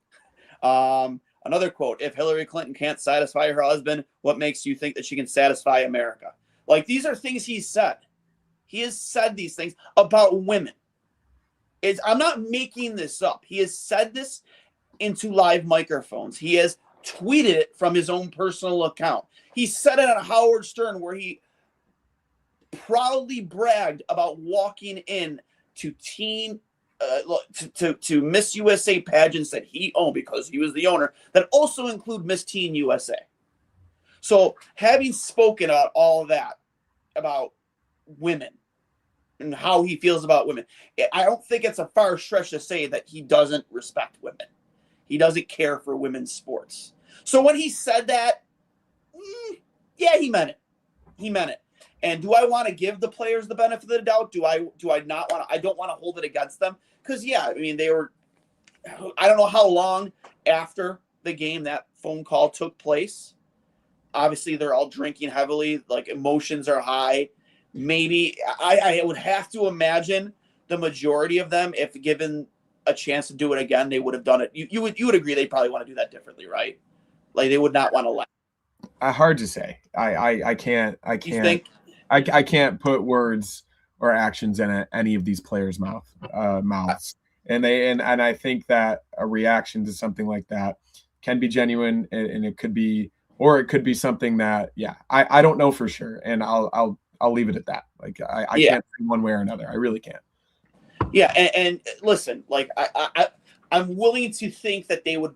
Another quote, if Hillary Clinton can't satisfy her husband, what makes you think that she can satisfy America? These are things he's said. He has said these things about women. I'm not making this up. He has said this into live microphones. He has tweeted it from his own personal account. He said it on Howard Stern, where he proudly bragged about walking in to to Miss USA pageants that he owned because he was the owner, that also include Miss Teen USA. So having spoken out all of that about women and how he feels about women, I don't think it's a far stretch to say that he doesn't respect women. He doesn't care for women's sports. So when he said that, yeah, he meant it. He meant it. And do I want to give the players the benefit of the doubt? Do I not want to? I don't want to hold it against them. Because, yeah, I mean, I don't know how long after the game that phone call took place. Obviously, they're all drinking heavily. Emotions are high. Maybe I would have to imagine the majority of them, if given a chance to do it again, they would have done it. You would agree they probably want to do that differently, right? They would not want to laugh. Hard to say. I can't. You think? I can't put words or actions in any of these players' mouths. And I think that a reaction to something like that can be genuine, and it could be, or it could be something that, yeah, I don't know for sure. And I'll leave it at that. Like I can't say one way or another. I really can't. Yeah. And listen, like I'm willing to think that they would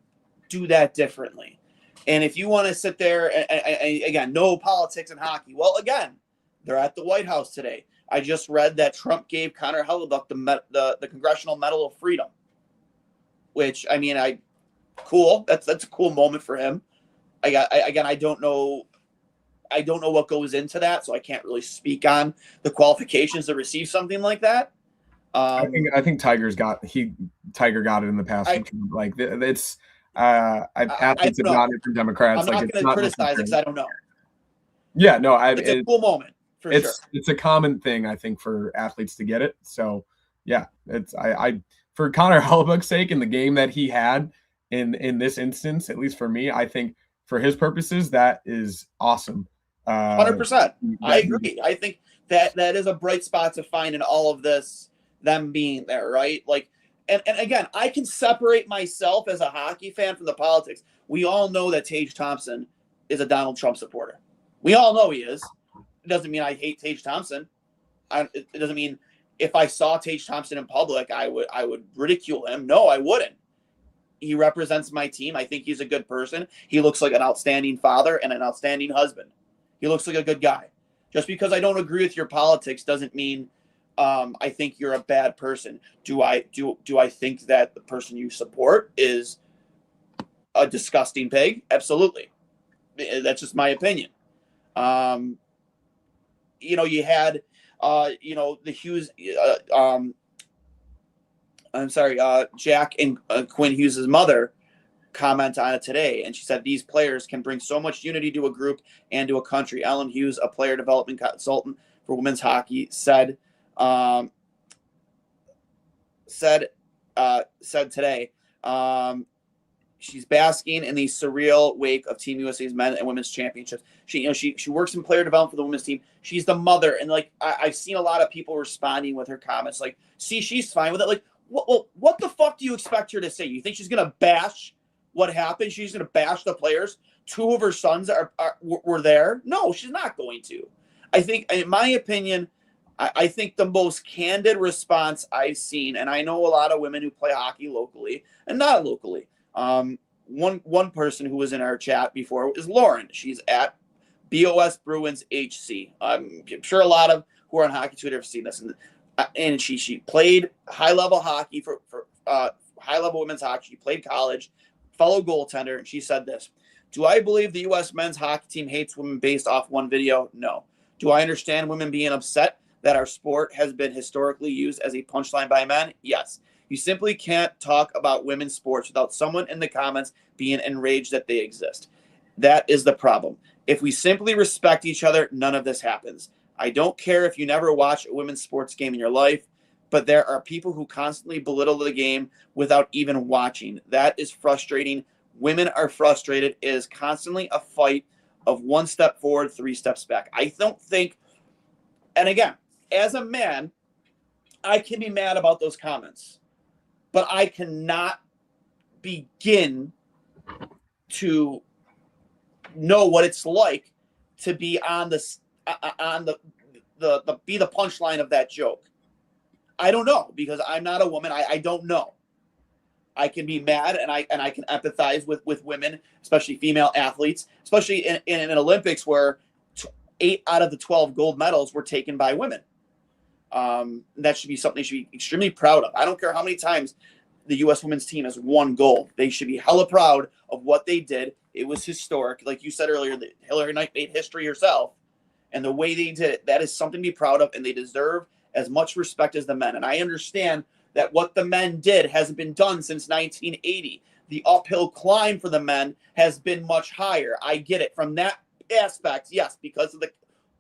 do that differently. And if you want to sit there and again, no politics in hockey. Well, again, they're at the White House today. I just read that Trump gave Connor Hellebuck the Congressional Medal of Freedom, which, I mean, cool. That's a cool moment for him. I don't know what goes into that, so I can't really speak on the qualifications to receive something like that. I think Tiger got it in the past. Like it's athletes have gotten it from Democrats. I'm not going to criticize it because I don't know. Yeah, no, it's a cool moment for sure. It's a common thing, I think, for athletes to get it. So yeah, it's for Connor Hellebuck's sake and the game that he had in this instance, at least for me, I think for his purposes, that is awesome. 100%. I agree. I think that is a bright spot to find in all of this, them being there, right? Like, and again, I can separate myself as a hockey fan from the politics. We all know that Tage Thompson is a Donald Trump supporter. We all know he is. It doesn't mean I hate Tage Thompson. It doesn't mean if I saw Tage Thompson in public, I would ridicule him. No, I wouldn't. He represents my team. I think he's a good person. He looks like an outstanding father and an outstanding husband. He looks like a good guy. Just because I don't agree with your politics doesn't mean I think you're a bad person. Do I think that the person you support is a disgusting pig? Absolutely. That's just my opinion. You had the Hughes Jack and Quinn Hughes' mother comment on it today, and she said these players can bring so much unity to a group and to a country. Ellen Hughes, a player development consultant for women's hockey, said today she's basking in the surreal wake of Team USA's men and women's championships. She works in player development for the women's team. She's the mother, and like I've seen a lot of people responding with her comments like, "See, she's fine with it." Like, what the fuck do you expect her to say? You think she's gonna bash what happened? She's gonna bash the players. Two of her sons were there. No, she's not going to. I think, in my opinion, I think the most candid response I've seen, and I know a lot of women who play hockey locally and not locally. One person who was in our chat before is Lauren. She's at BOS Bruins HC. I'm sure a lot of who are on Hockey Twitter have seen this, and she played high level hockey for high level women's hockey. She played college, fellow goaltender, and she said this: "Do I believe the U.S. men's hockey team hates women based off one video? No. Do I understand women being upset that our sport has been historically used as a punchline by men? Yes. You simply can't talk about women's sports without someone in the comments being enraged that they exist. That is the problem. If we simply respect each other, none of this happens. I don't care if you never watch a women's sports game in your life, but there are people who constantly belittle the game without even watching. That is frustrating. Women are frustrated. It is constantly a fight of one step forward, three steps back." I don't think, and again, as a man, I can be mad about those comments, but I cannot begin to know what it's like to be on the be the punchline of that joke. I don't know, because I'm not a woman. I don't know. I can be mad, and I can empathize with women, especially female athletes, especially in an Olympics where 8 out of the 12 gold medals were taken by women. That should be something they should be extremely proud of. I don't care how many times the U.S. women's team has won gold. They should be hella proud of what they did. It was historic. Like you said earlier, that Hillary Knight made history herself. And the way they did it, that is something to be proud of, and they deserve as much respect as the men. And I understand that what the men did hasn't been done since 1980. The uphill climb for the men has been much higher. I get it. From that aspect, yes, because of the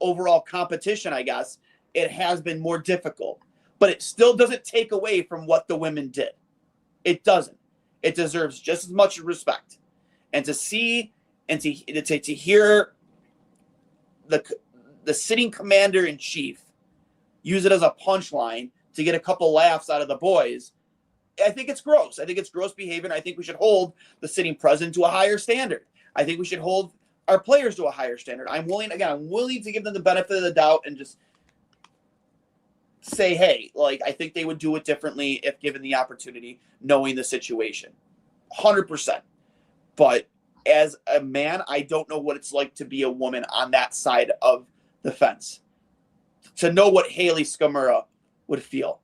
overall competition, I guess, it has been more difficult. But it still doesn't take away from what the women did. It doesn't. It deserves just as much respect. And to see and to hear the sitting commander-in-chief use it as a punchline to get a couple laughs out of the boys, I think it's gross. I think it's gross behavior. And I think we should hold the sitting president to a higher standard. I think we should hold our players to a higher standard. I'm willing to give them the benefit of the doubt and just say, hey, like, I think they would do it differently if given the opportunity, knowing the situation. 100%. But as a man, I don't know what it's like to be a woman on that side of the fence. To know what Haley Skamura would feel.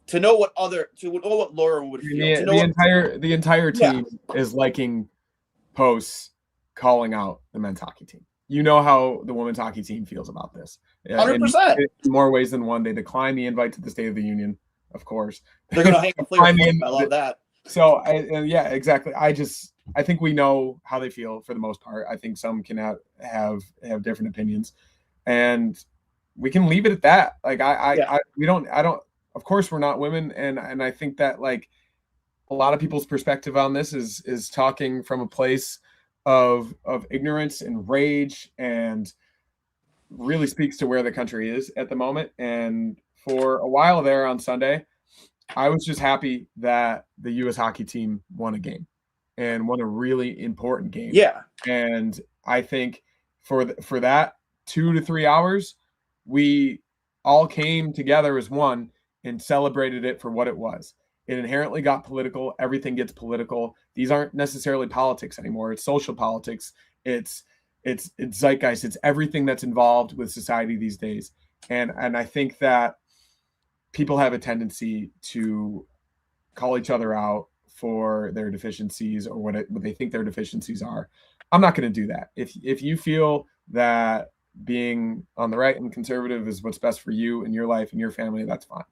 To know what Laura would feel. The entire team is liking posts calling out the men's hockey team. You know how the women's hockey team feels about this. 100%. In more ways than one. They decline the invite to the State of the Union, of course. They're going to hang a flavor. I love that. So, yeah, exactly. I think we know how they feel for the most part. I think some can have different opinions, and we can leave it at that. Like of course we're not women. And I think that, like, a lot of people's perspective on this is talking from a place of ignorance and rage, and really speaks to where the country is at the moment. And for a while there on Sunday, I was just happy that the U.S. hockey team won a game and won a really important game. Yeah. And I think for that 2 to 3 hours, we all came together as one and celebrated it for what it was. It inherently got political. Everything gets political. These aren't necessarily politics anymore. It's social politics. It's zeitgeist. It's everything that's involved with society these days. And I think that people have a tendency to call each other out for their deficiencies or what they think their deficiencies are. I'm not going to do that. If you feel that being on the right and conservative is what's best for you and your life and your family, that's fine.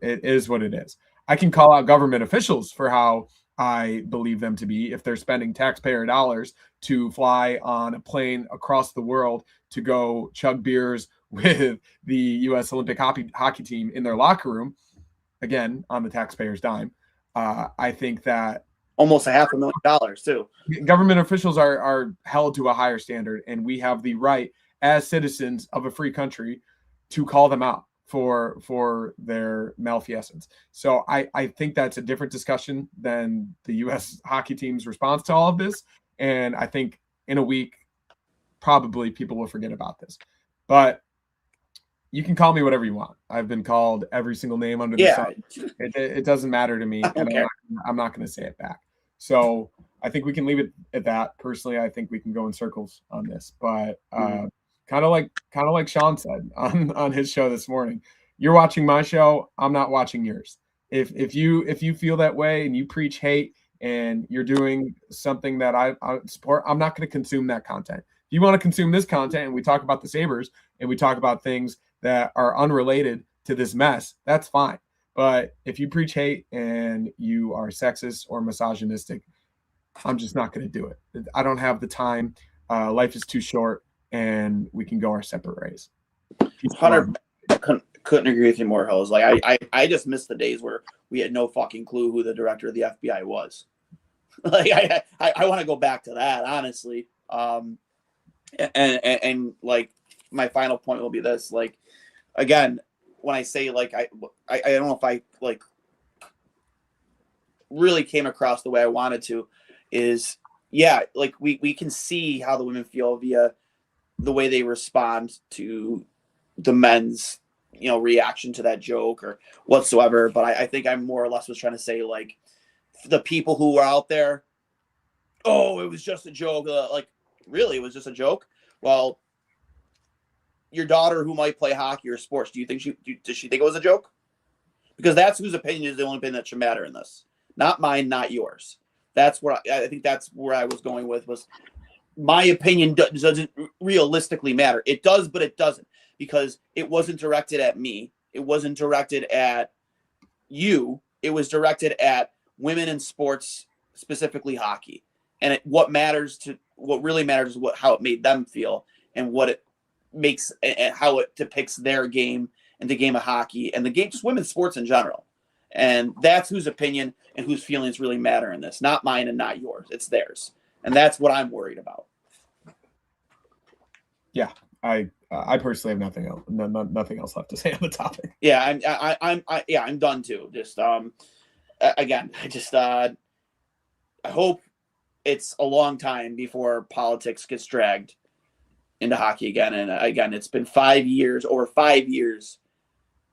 It is what it is. I can call out government officials for how I believe them to be if they're spending taxpayer dollars to fly on a plane across the world to go chug beers with the U.S. Olympic hockey team in their locker room, again, on the taxpayer's dime. I think that almost $500,000 too. Government officials are held to a higher standard, and we have the right as citizens of a free country to call them out for their malfeasance. So I think that's a different discussion than the U.S. hockey team's response to all of this. And I think in a week, probably people will forget about this. But you can call me whatever you want. I've been called every single name under the sun. It doesn't matter to me, and I'm not going to say it back. So I think we can leave it at that. Personally, I think we can go in circles on this. But kind of like Sean said on his show this morning, you're watching my show. I'm not watching yours. If you feel that way and you preach hate and you're doing something that I support, I'm not going to consume that content. If you want to consume this content and we talk about the Sabres and we talk about things that are unrelated to this mess, that's fine. But if you preach hate and you are sexist or misogynistic, I'm just not going to do it. I don't have the time. Life is too short, and we can go our separate ways. 100. Couldn't agree with you more, Hurls. Like I just missed the days where we had no fucking clue who the director of the FBI was. Like I want to go back to that, honestly. And like my final point will be this: like, again, when I say like I don't know if I like really came across the way I wanted to, is like we can see how the women feel via the way they respond to the men's reaction to that joke or whatsoever. But I think I more or less was trying to say, like, the people who are out there, oh, it was just a joke. Like, really, it was just a joke? Well, your daughter who might play hockey or sports, does she think it was a joke? Because that's whose opinion is the only opinion that should matter in this. Not mine, not yours. That's where I think that's where I was going with, was my opinion doesn't realistically matter. It does, but it doesn't, because it wasn't directed at me. It wasn't directed at you. It was directed at women in sports, specifically hockey. And what really matters is how it made them feel and what it makes and how it depicts their game and the game of hockey and the game, just women's sports in general. And that's whose opinion and whose feelings really matter in this. Not mine and not yours. It's theirs. And that's what I'm worried about. Yeah, I personally have nothing else left to say on the topic. Yeah, I'm done too. Just again, I just I hope it's a long time before politics gets dragged into hockey again. And again, it's been over 5 years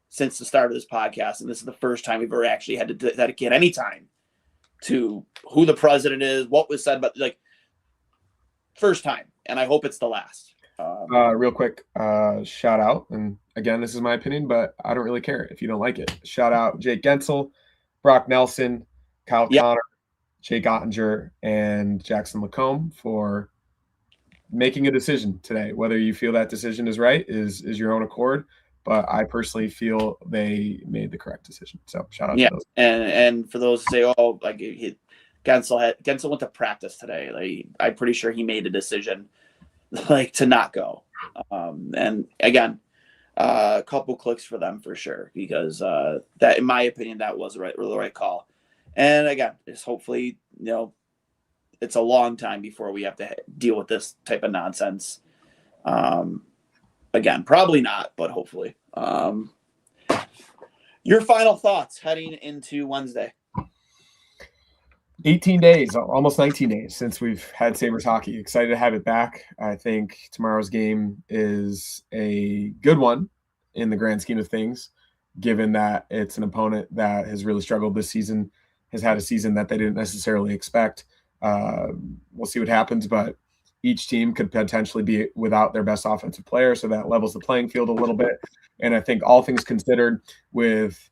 since the start of this podcast, and this is the first time we've ever actually had to dedicate any time to who the president is, what was said, but like first time, and I hope it's the last. Real quick, shout out, and again, this is my opinion, but I don't really care if you don't like it. Shout out Jake Gensel, Brock Nelson, Kyle Connor, Jake Ottinger, and Jackson Lacombe for making a decision today. Whether you feel that decision is right is your own accord, but I personally feel they made the correct decision. So shout out to those. And for those who say, oh, like Gensel went to practice today. Like, I'm pretty sure he made a decision like to not go. And again, a couple clicks for them for sure, because that, in my opinion, that was the right call. And again, just hopefully, it's a long time before we have to deal with this type of nonsense. Again, probably not, but hopefully. Your final thoughts heading into Wednesday? 18 days, almost 19 days since we've had Sabres hockey. Excited to have it back. I think tomorrow's game is a good one in the grand scheme of things, given that it's an opponent that has really struggled this season, has had a season that they didn't necessarily expect. We'll see what happens, but each team could potentially be without their best offensive player, so that levels the playing field a little bit. And I think all things considered, with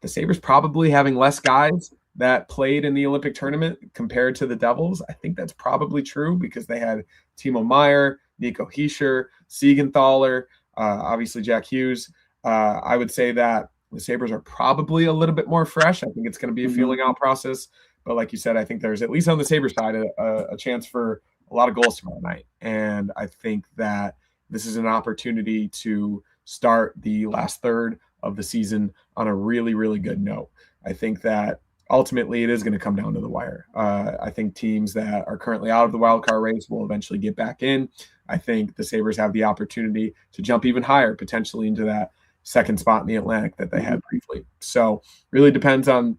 the Sabres probably having less guys that played in the Olympic tournament compared to the Devils, I think that's probably true, because they had Timo Meier, Nico Hischier, Siegenthaler, obviously Jack Hughes. I would say that the Sabres are probably a little bit more fresh. I think it's going to be a feeling out process. But like you said, I think there's, at least on the Sabres side, a chance for a lot of goals tomorrow night. And I think that this is an opportunity to start the last third of the season on a really, really good note. I think that ultimately it is going to come down to the wire. I think teams that are currently out of the wild card race will eventually get back in. I think the Sabres have the opportunity to jump even higher, potentially into that second spot in the Atlantic that they had briefly. So really depends on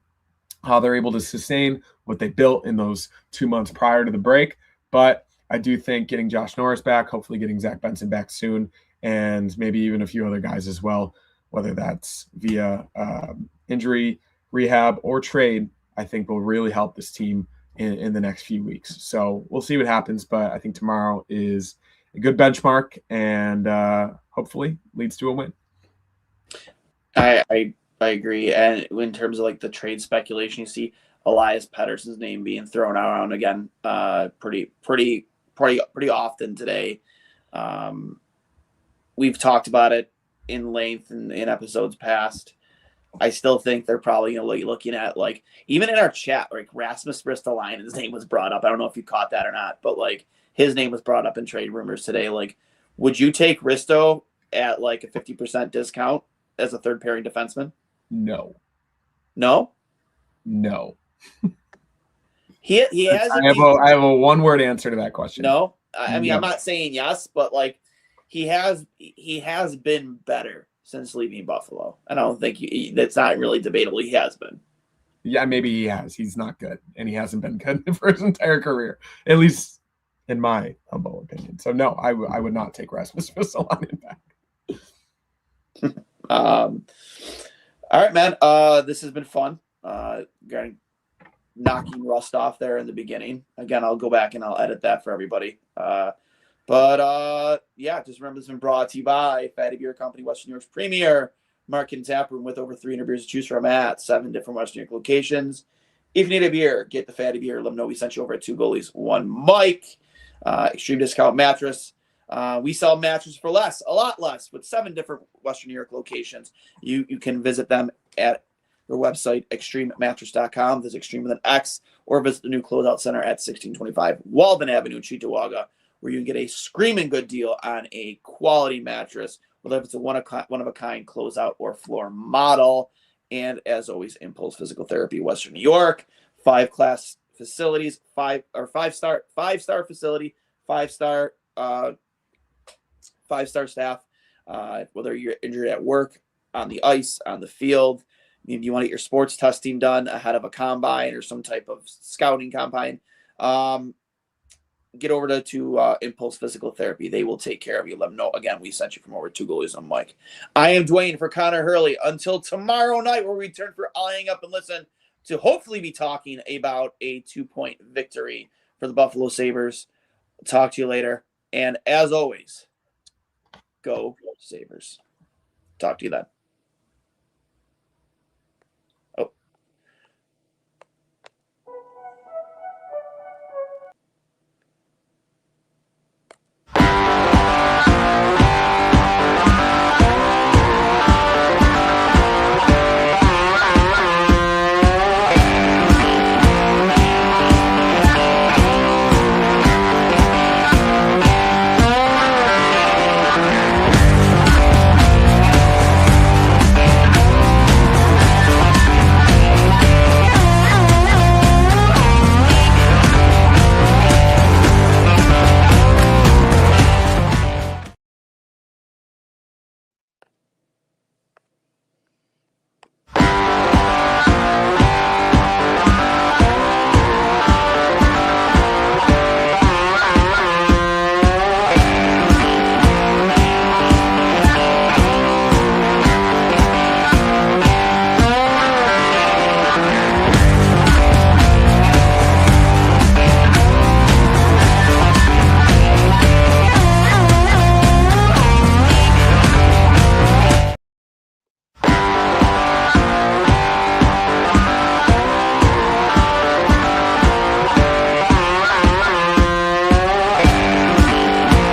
how they're able to sustain what they built in those 2 months prior to the break. But I do think getting Josh Norris back, hopefully getting Zach Benson back soon, and maybe even a few other guys as well, whether that's via injury, rehab, or trade, I think will really help this team in the next few weeks. So we'll see what happens, but I think tomorrow is a good benchmark, and hopefully leads to a win. I agree. And in terms of like the trade speculation, you see Elias Pettersson's name being thrown around again pretty often today. We've talked about it in length in episodes past. I still think they're probably going to be looking at, like, even in our chat, like Rasmus Ristolainen's name was brought up. I don't know if you caught that or not, but like his name was brought up in trade rumors today. Like, would you take Risto at like a 50% discount as a third pairing defenseman? No. He has. I have a one word answer to that question. No, I mean, I'm not saying yes, but like he has been better since leaving Buffalo. I don't think that's not really debatable. He has been. Yeah, maybe he has. He's not good, and he hasn't been good for his entire career, at least in my humble opinion. So no, I would not take Rasmus Ristolainen back. All right, man. This has been fun. Knocking rust off there in the beginning. Again, I'll go back and I'll edit that for everybody. But just remember, this has been brought to you by Fatty Beer Company, Western New York's premier market and tap room with over 300 beers to choose from at 7 different Western New York locations. If you need a beer, get the Fatty Beer. Let them know we sent you over at 2 Goalies, 1 Mike. Extreme discount mattress. We sell mattresses for less, a lot less, with 7 different Western New York locations. You can visit them at their website, extrememattress.com. There's Extreme with an X, or visit the new closeout center at 1625 Walden Avenue, Cheektowaga, where you can get a screaming good deal on a quality mattress, whether it's a one-of-a-kind closeout or floor model. And as always, Impulse Physical Therapy, Western New York, 5-class facilities, 5-star facility, 5-star staff. Whether you're injured at work, on the ice, on the field, If you want to get your sports testing done ahead of a combine or some type of scouting combine, get over to Impulse Physical Therapy. They will take care of you. Let them know. Again, we sent you from over Two Goalies on Mike. I am Duane for Connor Hurley. Until tomorrow night, where we return for Eyeing Up and Listen to hopefully be talking about a 2-point victory for the Buffalo Sabres. Talk to you later. And as always, go Sabres. Talk to you then.